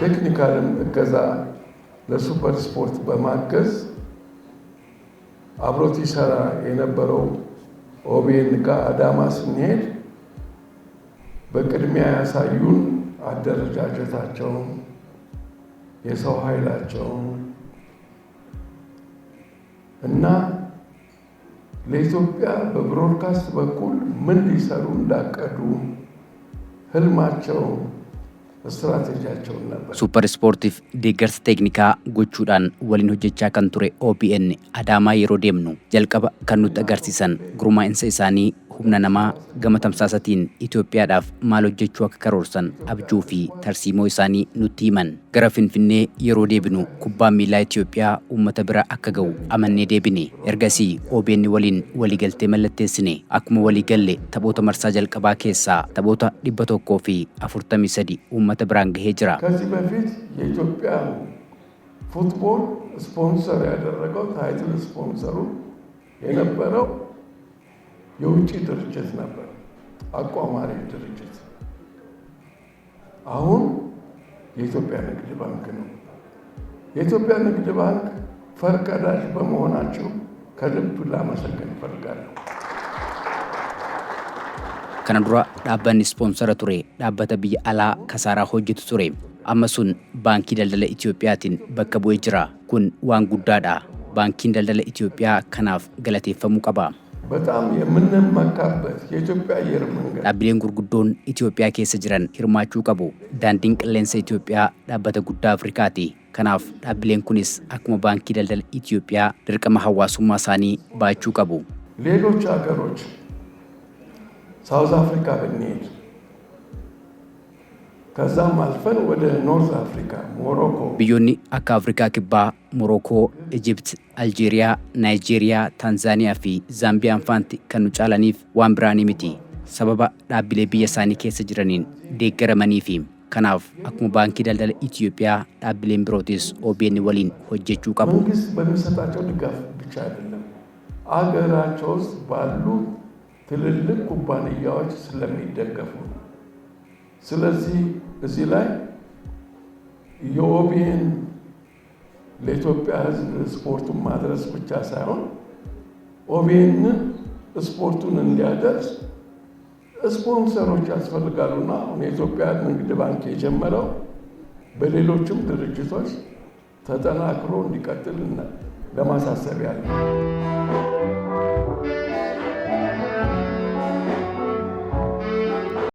ቴክኒካልም እገዛ ለሱፐር ስፖርት በማገዝ አብሮት ይሰራ የነበረው ኦቢኤን ጋር አዳማ ስንሄድ በቅድሚያ ያሳዩን አደረጃጀታቸውን፣ የሰው ኃይላቸውን እና ለኢትዮጵያ በብሮድካስት በኩል ምን ሊሰሩ እንዳቀዱ ህልማቸው ስትራቴጂያቸው ነበር። ሱፐር ስፖርቲፍ ዲገርስ ቴክኒካ ጎቹዳን ወሊን ሆጀቻ kan ture OBN አዳማ yeroo deemnu jalqaba kan nutti agarsiisan gurmaa'insa isaanii humna namaa gama tamsaasatiin Itoophiyaadhaaf maal hojjechuu akka karoorsan abjuu fi tarsiimoo isaanii nutti himan. Gara Finfinnee yeroo deebinu kubbaan miilaa Itoophiyaa uummata bira akka ga'u amannee deebine. Ergasii OBN waliin waliigaltee mallatteessine. Akkuma waliigalle taphoota marsaa jalqabaa keessaa taphoota 143 uummata biraan gahee jira. ከዚህ በፊት የኢትዮጵያ ፉትቦል ስፖንሰር ያደረገው ታይትል ስፖንሰሩ የነበረው የውጭ ድርጅት ነበር፣ አቋማሪ ድርጅት። አሁን የኢትዮጵያ ንግድ ባንክ ነው። የኢትዮጵያ ንግድ ባንክ ፈርቀዳጅ በመሆናቸው ከልብ ላመሰግን እፈልጋለሁ። Kana dura dhaabbanni ispoonsara ture dhaabbata biyya alaa kasaaraa hojjetu ture. Amma sun baankii daldala Itoophiyaatiin bakka bu'ee jira. Kun waan guddaadha. Baankiin daldala Itoophiyaa kanaaf galateeffamuu qaba. በጣም የምንመካበት የኢትዮጵያ አየር መንገድ dhaabbileen gurguddoon Itoophiyaa keessa jiran hirmaachuu qabu. Daandiin qilleensa Itoophiyaa dhaabbata guddaa Afrikaati. Kanaaf dhaabbileen kunis akkuma baankii daldala Itoophiyaa dirqama hawaasummaa isaanii baachuu qabu. ሌሎች ሀገሮች ሳውዝ አፍሪካ ብንሄድ ከዛም አልፈን ወደ ኖርዝ አፍሪካ ሞሮኮ biyyoonni akka Afrikaa kibbaa Morokoo, Egypt, Aljeeriyaa, Naayijeeriyaa, Taanzaaniyaa fi Zaambiyaan faanti kan nu caalaniif waan biraanii miti. Sababa dhaabbilee biyya isaanii keessa jiraniin deeggaramanii fi kanaaf akkuma baankii daldala Itoophiyaa dhaabbileen birootis OBN waliin hojjechuu qabu. መንግስት በሚሰጣቸው ድጋፍ ብቻ አይደለም አገራቸው ውስጥ ባሉ ትልልቅ ኩባንያዎች ስለሚደገፉ ነው። ስለዚህ እዚህ ላይ የኦቢኤን ለኢትዮጵያ ሕዝብ ስፖርቱን ማድረስ ብቻ ሳይሆን ኦቢኤን ስፖርቱን እንዲያደርስ ስፖንሰሮች ያስፈልጋሉና የኢትዮጵያ ንግድ ባንክ የጀመረው በሌሎችም ድርጅቶች ተጠናክሮ እንዲቀጥል ለማሳሰብ ያለው